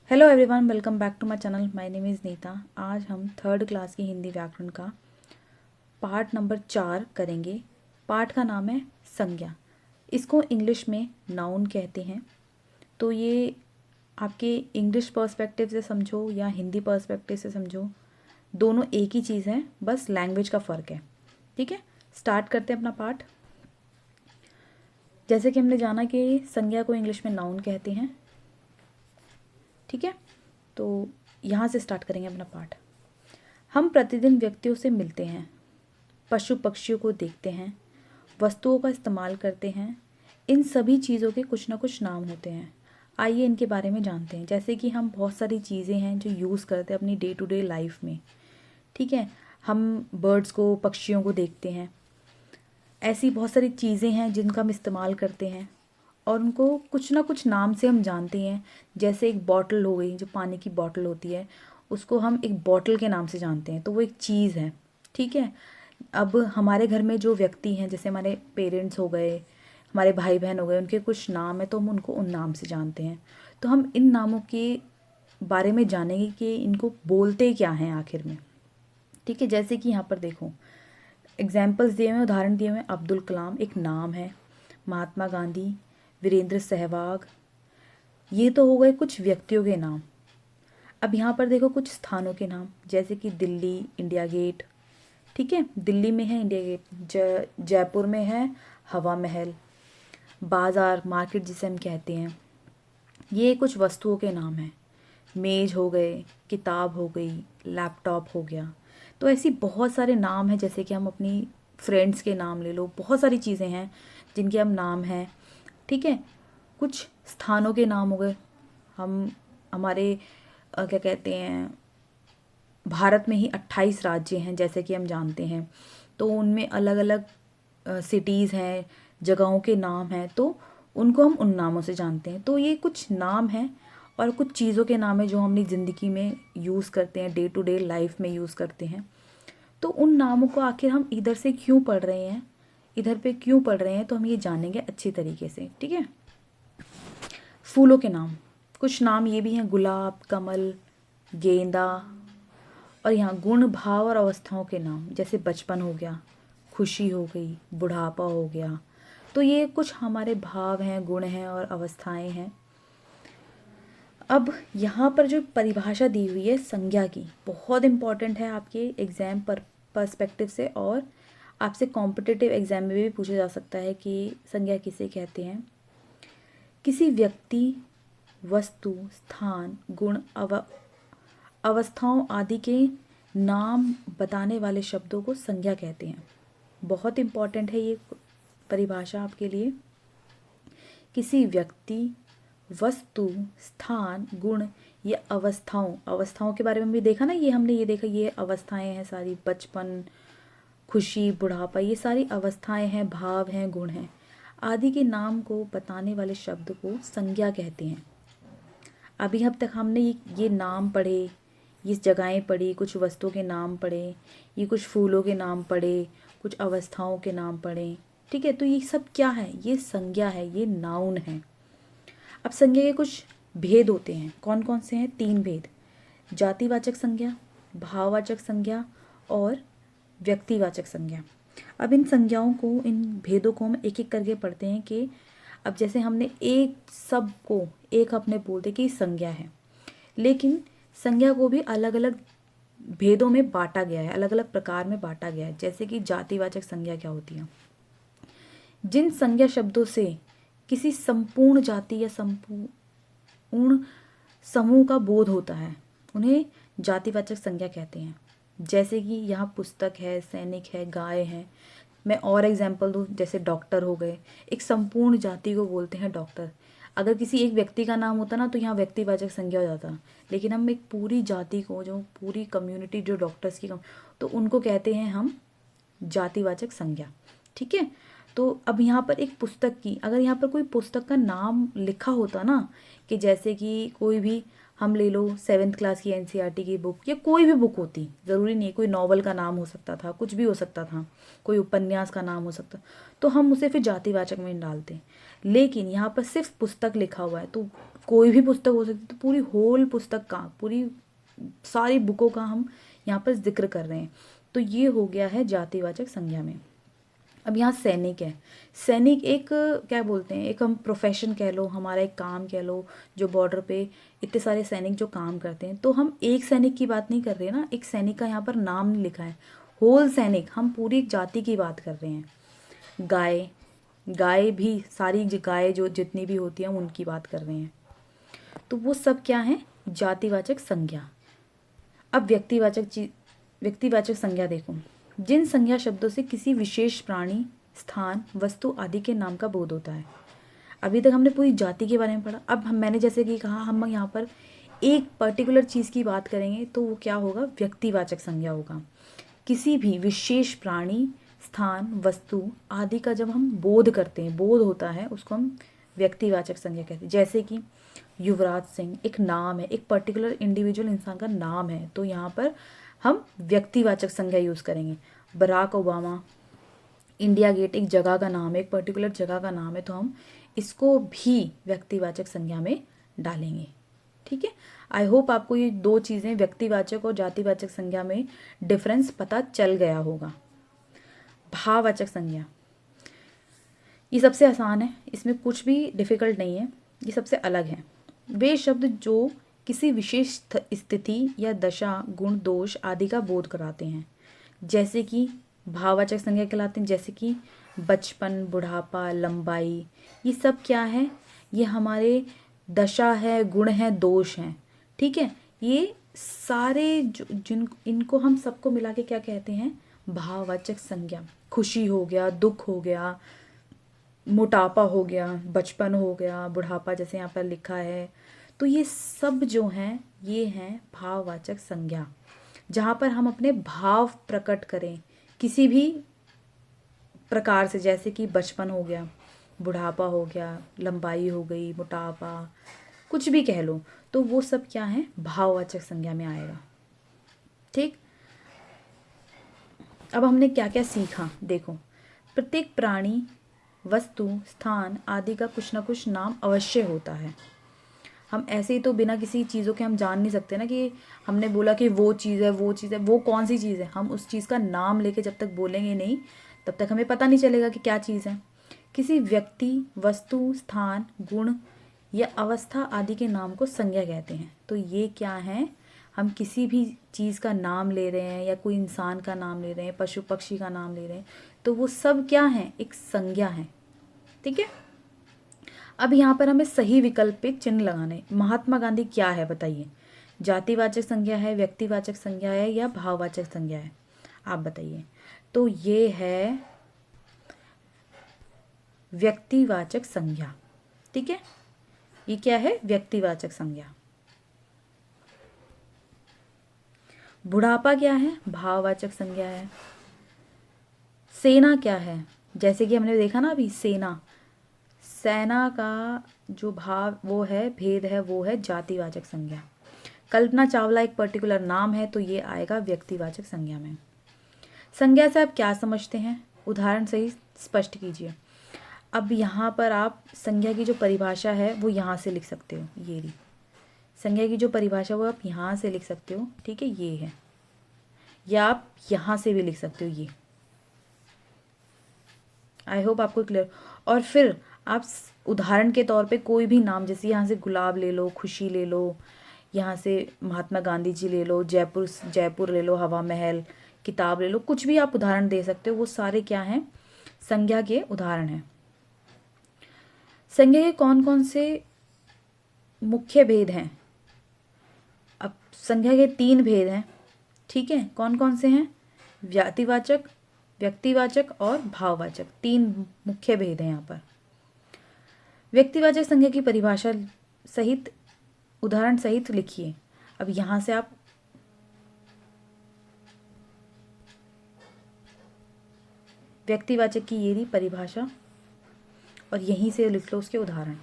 Hello everyone, welcome back to my channel. My name is Neeta. आज हम third class की हिंदी व्याकरण का पार्ट नंबर 4 करेंगे। पार्ट का नाम है संज्ञा। इसको इंग्लिश में नाउन कहते हैं। तो ये आपके इंग्लिश पर्सपेक्टिव से समझो या हिंदी पर्सपेक्टिव से समझो, दोनों एक ही चीज़ है, बस लैंग्वेज का फ़र्क है। ठीक है, स्टार्ट करते हैं अपना पार्ट। जैसे कि हमने जाना कि संज्ञा को इंग्लिश में नाउन कहते हैं। ठीक है, तो यहाँ से स्टार्ट करेंगे अपना पाठ। हम प्रतिदिन व्यक्तियों से मिलते हैं, पशु पक्षियों को देखते हैं, वस्तुओं का इस्तेमाल करते हैं। इन सभी चीज़ों के कुछ ना कुछ नाम होते हैं। आइए इनके बारे में जानते हैं। जैसे कि हम बहुत सारी चीज़ें हैं जो यूज़ करते हैं अपनी डे टू डे लाइफ में। ठीक है, हम बर्ड्स को, पक्षियों को देखते हैं। ऐसी बहुत सारी चीज़ें हैं जिनका हम इस्तेमाल करते हैं और उनको कुछ ना कुछ नाम से हम जानते हैं। जैसे एक बॉटल हो गई, जो पानी की बॉटल होती है, उसको हम एक बॉटल के नाम से जानते हैं, तो वो एक चीज़ है। ठीक है, अब हमारे घर में जो व्यक्ति हैं, जैसे हमारे पेरेंट्स हो गए, हमारे भाई बहन हो गए, उनके कुछ नाम है तो हम उनको उन नाम से जानते हैं। तो हम इन नामों के बारे में जानेंगे कि इनको बोलते क्या हैं आखिर में। ठीक है, जैसे कि यहाँ पर देखो एग्जाम्पल्स दिए हुए हैं, उदाहरण दिए हुए हैं। अब्दुल कलाम एक नाम है, महात्मा गांधी, वीरेंद्र सहवाग, ये तो हो गए कुछ व्यक्तियों के नाम। अब यहाँ पर देखो कुछ स्थानों के नाम, जैसे कि दिल्ली, इंडिया गेट। ठीक है, दिल्ली में है इंडिया गेट, जयपुर में है हवा महल, बाज़ार, मार्केट जिसे हम कहते हैं। ये कुछ वस्तुओं के नाम हैं। मेज़ हो गए, किताब हो गई, लैपटॉप हो गया। तो ऐसी बहुत सारे नाम हैं, जैसे कि हम अपनी फ्रेंड्स के नाम ले लो, बहुत सारी चीज़ें हैं जिनके हम नाम हैं। ठीक है, कुछ स्थानों के नाम हो गए। हम हमारे क्या कहते हैं, भारत में ही 28 राज्य हैं, जैसे कि हम जानते हैं। तो उनमें अलग अलग सिटीज़ हैं, जगहों के नाम हैं, तो उनको हम उन नामों से जानते हैं। तो ये कुछ नाम हैं और कुछ चीज़ों के नाम हैं जो हम अपनी ज़िंदगी में यूज़ करते हैं, डे टू डे लाइफ में यूज़ करते हैं। तो उन नामों को आखिर हम इधर से क्यों पढ़ रहे हैं, इधर पे क्यों पढ़ रहे हैं, तो हम ये जानेंगे अच्छी तरीके से। ठीक है, फूलों के नाम, कुछ नाम ये भी हैं, गुलाब, कमल, गेंदा। और यहाँ गुण, भाव और अवस्थाओं के नाम, जैसे बचपन हो गया, खुशी हो गई, बुढ़ापा हो गया। तो ये कुछ हमारे भाव हैं, गुण हैं और अवस्थाएं हैं। अब यहाँ पर जो परिभाषा दी हुई है संज्ञा की, बहुत इम्पॉर्टेंट है आपके एग्ज़ाम पर पर्सपेक्टिव से, और आपसे कॉम्पिटिटिव एग्ज़ाम में भी पूछा जा सकता है कि संज्ञा किसे कहते हैं। किसी व्यक्ति, वस्तु, स्थान, गुण, अवस्थाओं आदि के नाम बताने वाले शब्दों को संज्ञा कहते हैं। बहुत इम्पॉर्टेंट है ये परिभाषा आपके लिए। किसी व्यक्ति, वस्तु, स्थान, गुण या अवस्थाओं के बारे में भी देखा ना, ये हमने ये देखा, ये अवस्थाएं हैं सारी, बचपन, खुशी, बुढ़ापा, ये सारी अवस्थाएं हैं, भाव हैं, गुण हैं आदि के नाम को बताने वाले शब्द को संज्ञा कहते हैं। अभी अब तक हमने ये नाम पढ़े, ये जगहें पढ़ी, कुछ वस्तुओं के नाम पढ़े, ये कुछ फूलों के नाम पढ़े, कुछ अवस्थाओं के नाम पढ़े। ठीक है, तो ये सब क्या है, ये संज्ञा है, ये नाउन है। अब संज्ञा के कुछ भेद होते हैं, कौन कौन से हैं? 3 भेद: जातिवाचक संज्ञा, भाववाचक संज्ञा और व्यक्तिवाचक संज्ञा। अब इन संज्ञाओं को, इन भेदों को हम एक एक करके पढ़ते हैं कि अब जैसे हमने एक सब को एक अपने बोलते कि संज्ञा है, लेकिन संज्ञा को भी अलग अलग भेदों में बांटा गया है, अलग अलग प्रकार में बांटा गया है। जैसे कि जातिवाचक संज्ञा क्या होती है? जिन संज्ञा शब्दों से किसी संपूर्ण जाति या संपूर्ण समूह का बोध होता है, उन्हें जातिवाचक संज्ञा कहते हैं। जैसे कि यहाँ पुस्तक है, सैनिक है, गाय है। मैं और एग्जाम्पल दूँ, जैसे डॉक्टर हो गए, एक संपूर्ण जाति को बोलते हैं डॉक्टर। अगर किसी एक व्यक्ति का नाम होता ना तो यहाँ व्यक्तिवाचक संज्ञा हो जाता, लेकिन हम एक पूरी जाति को, जो पूरी कम्युनिटी जो डॉक्टर्स की, तो उनको कहते हैं हम जातिवाचक संज्ञा। ठीक है, तो अब यहाँ पर एक पुस्तक की, अगर यहाँ पर कोई पुस्तक का नाम लिखा होता ना, कि जैसे कि कोई भी हम ले लो 7th क्लास की एनसीईआरटी की बुक, या कोई भी बुक होती, ज़रूरी नहीं, कोई नॉवल का नाम हो सकता था, कुछ भी हो सकता था, कोई उपन्यास का नाम हो सकता, तो हम उसे फिर जातिवाचक में डालते हैं। लेकिन यहाँ पर सिर्फ पुस्तक लिखा हुआ है तो कोई भी पुस्तक हो सकती है, तो पूरी होल पुस्तक का, पूरी सारी बुकों का हम यहाँ पर जिक्र कर रहे हैं। तो ये हो गया है जातिवाचक संज्ञा में। अब यहाँ सैनिक है। सैनिक एक क्या बोलते हैं, एक हम प्रोफेशन कह लो, हमारा एक काम कह लो, जो बॉर्डर पे इतने सारे सैनिक जो काम करते हैं। तो हम एक सैनिक की बात नहीं कर रहे ना, एक सैनिक का यहाँ पर नाम नहीं लिखा है, होल सैनिक, हम पूरी एक जाति की बात कर रहे हैं। गाय, गाय भी, सारी गाय जो जितनी भी होती हैं उनकी बात कर रहे हैं। तो वो सब क्या है, जातिवाचक संज्ञा। अब व्यक्तिवाचक संज्ञा देखो, जिन संज्ञा शब्दों से किसी विशेष प्राणी, स्थान, वस्तु आदि के नाम का बोध होता है। अभी तक हमने पूरी जाति के बारे में पढ़ा। अब मैंने जैसे कि कहा, हम यहाँ पर एक पर्टिकुलर चीज़ की बात करेंगे तो वो क्या होगा, व्यक्तिवाचक संज्ञा होगा। किसी भी विशेष प्राणी, स्थान, वस्तु आदि का जब हम बोध करते हैं, बोध होता है, उसको हम व्यक्तिवाचक संज्ञा कहते हैं। जैसे कि युवराज सिंह एक नाम है, एक पर्टिकुलर इंडिविजुअल इंसान का नाम है, तो यहाँ पर हम व्यक्तिवाचक संज्ञा यूज़ करेंगे। बराक ओबामा, इंडिया गेट एक जगह का नाम है, एक पर्टिकुलर जगह का नाम है, तो हम इसको भी व्यक्तिवाचक संज्ञा में डालेंगे। ठीक है, आई होप आपको ये दो चीज़ें, व्यक्तिवाचक और जातिवाचक संज्ञा में डिफरेंस पता चल गया होगा। भाववाचक संज्ञा, ये सबसे आसान है, इसमें कुछ भी डिफ़िकल्ट नहीं है, ये सबसे अलग है। वे शब्द जो किसी विशेष स्थिति या दशा, गुण, दोष आदि का बोध कराते हैं, जैसे कि भाववाचक संज्ञा कहलाते हैं। जैसे कि बचपन, बुढ़ापा, लंबाई, ये सब क्या है, ये हमारे दशा है, गुण है, दोष हैं। ठीक है, ये सारे इनको हम सबको मिला के क्या कहते हैं, भाववाचक संज्ञा। खुशी हो गया, दुख हो गया, मोटापा हो गया, बचपन हो गया, बुढ़ापा जैसे यहाँ पर लिखा है, तो ये सब जो हैं ये हैं भाववाचक संज्ञा, जहाँ पर हम अपने भाव प्रकट करें किसी भी प्रकार से। जैसे कि बचपन हो गया, बुढ़ापा हो गया, लंबाई हो गई, मोटापा, कुछ भी कह लो, तो वो सब क्या है, भाववाचक संज्ञा में आएगा। ठीक, अब हमने क्या क्या सीखा, देखो, प्रत्येक प्राणी, वस्तु, स्थान आदि का कुछ ना कुछ नाम अवश्य होता है। हम ऐसे ही तो बिना किसी चीज़ों के हम जान नहीं सकते ना, कि हमने बोला कि वो चीज़ है, वो चीज़ है, वो कौन सी चीज़ है। हम उस चीज़ का नाम लेके जब तक बोलेंगे नहीं, तब तक हमें पता नहीं चलेगा कि क्या चीज़ है। किसी व्यक्ति, वस्तु, स्थान, गुण या अवस्था आदि के नाम को संज्ञा कहते हैं। तो ये क्या है, हम किसी भी चीज़ का नाम ले रहे हैं या कोई इंसान का नाम ले रहे हैं, पशु पक्षी का नाम ले रहे हैं, तो वो सब क्या है, एक संज्ञा है। ठीक है, अब यहाँ पर हमें सही विकल्प पे चिन्ह लगाने। महात्मा गांधी क्या है बताइए, जातिवाचक संज्ञा है, व्यक्तिवाचक संज्ञा है या भाववाचक संज्ञा है, आप बताइए। तो ये है व्यक्तिवाचक संज्ञा। ठीक है, ये क्या है, व्यक्तिवाचक संज्ञा। बुढ़ापा क्या है, भाववाचक संज्ञा है। सेना क्या है, जैसे कि हमने देखा ना अभी, सेना, सेना का जो भाव वो है, भेद है, वो है जातिवाचक संज्ञा। कल्पना चावला एक पर्टिकुलर नाम है, तो ये आएगा व्यक्तिवाचक संज्ञा में। संज्ञा से आप क्या समझते हैं, उदाहरण सही स्पष्ट कीजिए। अब यहाँ पर आप संज्ञा की जो परिभाषा है वो यहाँ से लिख सकते हो, ये रही संज्ञा की जो परिभाषा वो आप यहाँ से लिख सकते हो। ठीक है, ये है, या आप यहाँ से भी लिख सकते हो, ये। आई होप आपको क्लियर। और फिर आप उदाहरण के तौर पे कोई भी नाम, जैसे यहाँ से गुलाब ले लो, खुशी ले लो, यहाँ से महात्मा गांधी जी ले लो, जयपुर ले लो, हवा महल, किताब ले लो, कुछ भी आप उदाहरण दे सकते हो। वो सारे क्या हैं, संज्ञा के उदाहरण हैं। संज्ञा के कौन कौन से मुख्य भेद हैं, अब संज्ञा के 3 भेद हैं। ठीक है, कौन कौन से हैं, जातिवाचक, व्यक्तिवाचक और भाववाचक, 3 मुख्य भेद हैं यहाँ पर। व्यक्तिवाचक संज्ञा की परिभाषा सहित, उदाहरण सहित लिखिए। अब यहाँ से आप व्यक्तिवाचक की ये रही परिभाषा, और यहीं से लिख लो उसके उदाहरण।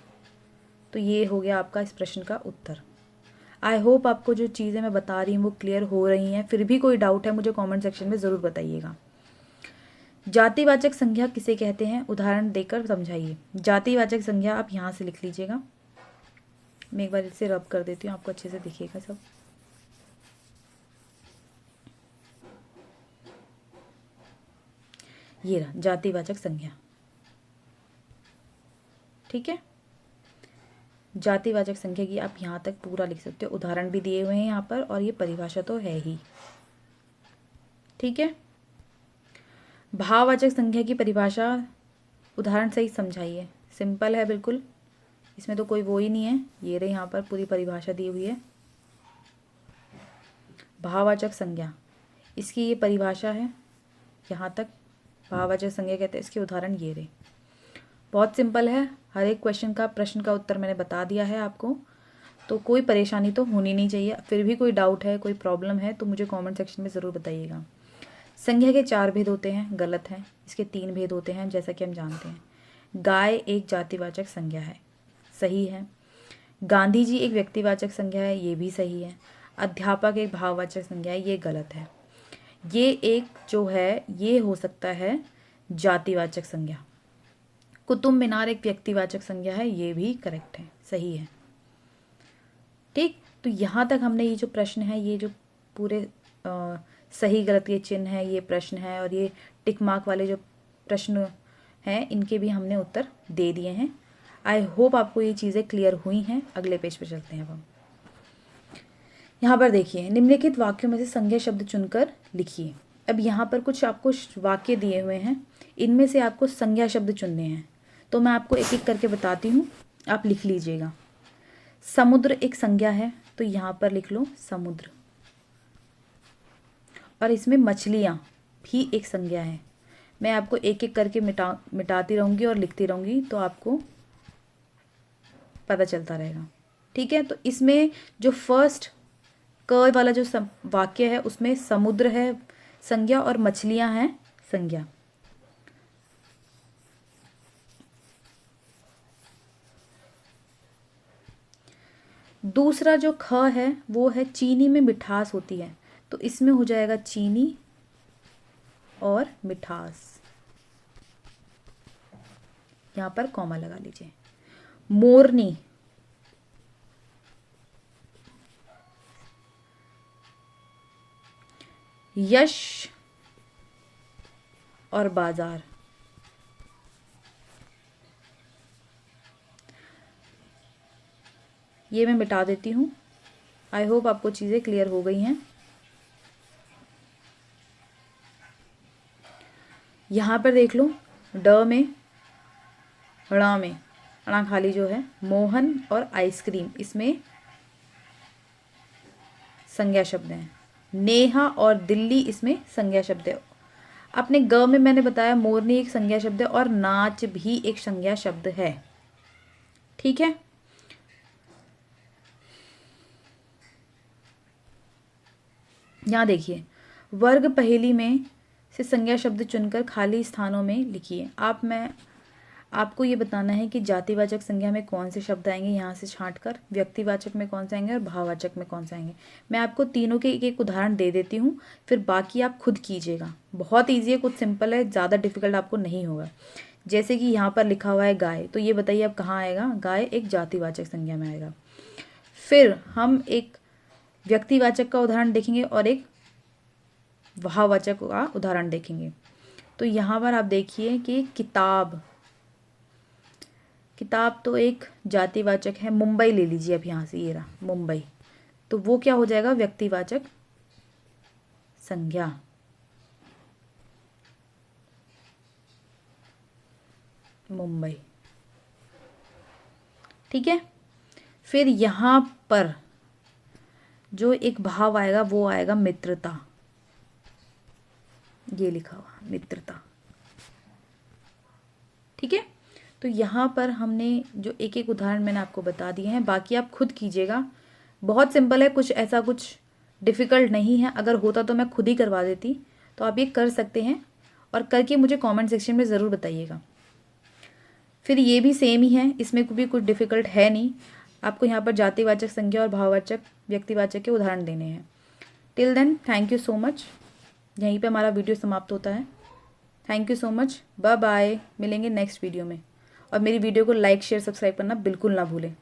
तो ये हो गया आपका इस प्रश्न का उत्तर। आई होप आपको जो चीज़ें मैं बता रही हूँ वो क्लियर हो रही हैं। फिर भी कोई डाउट है मुझे कमेंट सेक्शन में ज़रूर बताइएगा। जातिवाचक संज्ञा किसे कहते हैं, उदाहरण देकर समझाइए। जातिवाचक संज्ञा आप यहाँ से लिख लीजिएगा। मैं एक बार इसे रब कर देती हूँ, आपको अच्छे से दिखेगा सब। ये रहा जातिवाचक संज्ञा। ठीक है, जातिवाचक संज्ञा की आप यहाँ तक पूरा लिख सकते हो, उदाहरण भी दिए हुए हैं यहाँ पर, और ये परिभाषा तो है ही। ठीक है, भाववाचक संज्ञा की परिभाषा उदाहरण से ही समझाइए, सिंपल है बिल्कुल, इसमें तो कोई वो ही नहीं है। ये रही यहाँ पर पूरी परिभाषा दी हुई है। भाववाचक संज्ञा, इसकी ये परिभाषा है यहाँ तक, भाववाचक संज्ञा कहते हैं, इसके उदाहरण ये रहे। बहुत सिंपल है, हर एक क्वेश्चन का प्रश्न का उत्तर मैंने बता दिया है आपको, तो कोई परेशानी तो होनी नहीं चाहिए। फिर भी कोई डाउट है, कोई प्रॉब्लम है तो मुझे कमेंट सेक्शन में ज़रूर बताइएगा। संज्ञा के 4 भेद होते हैं, गलत है। इसके 3 भेद होते हैं, जैसा कि हम जानते हैं। गाय एक जातिवाचक संज्ञा है, सही है। गांधी जी एक व्यक्तिवाचक संज्ञा है, ये भी सही है। अध्यापक एक भाववाचक संज्ञा है, ये गलत है। ये एक जो है ये हो सकता है जातिवाचक संज्ञा। कुतुब मीनार एक व्यक्तिवाचक संज्ञा है, ये भी करेक्ट है, सही है। ठीक, तो यहाँ तक हमने ये जो प्रश्न है, ये जो पूरे सही गलत के चिन्ह है, ये प्रश्न है, और ये टिक मार्क वाले जो प्रश्न हैं, इनके भी हमने उत्तर दे दिए हैं। आई होप आपको ये चीज़ें क्लियर हुई हैं। अगले पेज पर चलते हैं अब हम। यहाँ पर देखिए, निम्नलिखित वाक्यों में से संज्ञा शब्द चुनकर लिखिए। अब यहाँ पर कुछ आपको वाक्य दिए हुए हैं, इनमें से आपको संज्ञा शब्द चुनने हैं, तो मैं आपको एक एक करके बताती हूँ, आप लिख लीजिएगा। समुद्र एक संज्ञा है, तो यहाँ पर लिख लो समुद्र। और इसमें मछलियाँ भी एक संज्ञा है। मैं आपको एक एक करके मिटाती रहूँगी और लिखती रहूँगी, तो आपको पता चलता रहेगा। ठीक है, तो इसमें जो फर्स्ट क वाला जो वाक्य है, उसमें समुद्र है संज्ञा और मछलियाँ हैं संज्ञा। दूसरा जो ख है वो है चीनी में मिठास होती है, तो इसमें हो जाएगा चीनी और मिठास, यहाँ पर कॉमा लगा लीजिए। मोरनी, यश और बाजार, ये मैं मिटा देती हूँ। आई होप आपको चीज़ें क्लियर हो गई हैं। यहाँ पर देख लो, ड में ण में णा खाली जो है, मोहन और आइसक्रीम, इसमें संज्ञा शब्द हैं। नेहा और दिल्ली इसमें संज्ञा शब्द है। अपने ग में मैंने बताया मोरनी एक संज्ञा शब्द है और नाच भी एक संज्ञा शब्द है। ठीक है, यहाँ देखिए, वर्ग पहेली में से संज्ञा शब्द चुनकर खाली स्थानों में लिखिए। मैं आपको ये बताना है कि जातिवाचक संज्ञा में कौन से शब्द आएंगे, यहाँ से छांटकर व्यक्तिवाचक में कौन से आएंगे और भाववाचक में कौन से आएंगे। मैं आपको तीनों के एक एक उदाहरण दे देती हूँ, फिर बाकी आप खुद कीजिएगा। बहुत ईजी है, कुछ सिंपल है, ज़्यादा डिफिकल्ट आपको नहीं होगा। जैसे कि यहाँ पर लिखा हुआ है गाय, तो ये बताइए अब कहाँ आएगा, गाय एक जातिवाचक संज्ञा में आएगा। फिर हम एक व्यक्तिवाचक का उदाहरण देखेंगे और एक भाववाचक का उदाहरण देखेंगे। तो यहाँ पर आप देखिए कि किताब, किताब तो एक जातिवाचक है। मुंबई ले लीजिए, अब यहाँ से ये रहा मुंबई, तो वो क्या हो जाएगा, व्यक्तिवाचक संज्ञा। मुंबई, ठीक है। फिर यहाँ पर जो एक भाव आएगा वो आएगा मित्रता, ये लिखा हुआ मित्रता। ठीक है, तो यहाँ पर हमने जो एक एक उदाहरण मैंने आपको बता दिए हैं, बाकी आप खुद कीजिएगा। बहुत सिंपल है, कुछ ऐसा कुछ डिफ़िकल्ट नहीं है। अगर होता तो मैं खुद ही करवा देती, तो आप ये कर सकते हैं और करके मुझे कमेंट सेक्शन में ज़रूर बताइएगा। फिर ये भी सेम ही है, इसमें भी कुछ डिफ़िकल्ट है नहीं। आपको यहाँ पर जातिवाचक संज्ञा और भाववाचक व्यक्तिवाचक के उदाहरण देने हैं। Till then, thank you so much. यहीं पे हमारा वीडियो समाप्त होता है। Thank you so much, bye bye. मिलेंगे नेक्स्ट वीडियो में, और मेरी वीडियो को लाइक शेयर सब्सक्राइब करना बिल्कुल ना भूलें।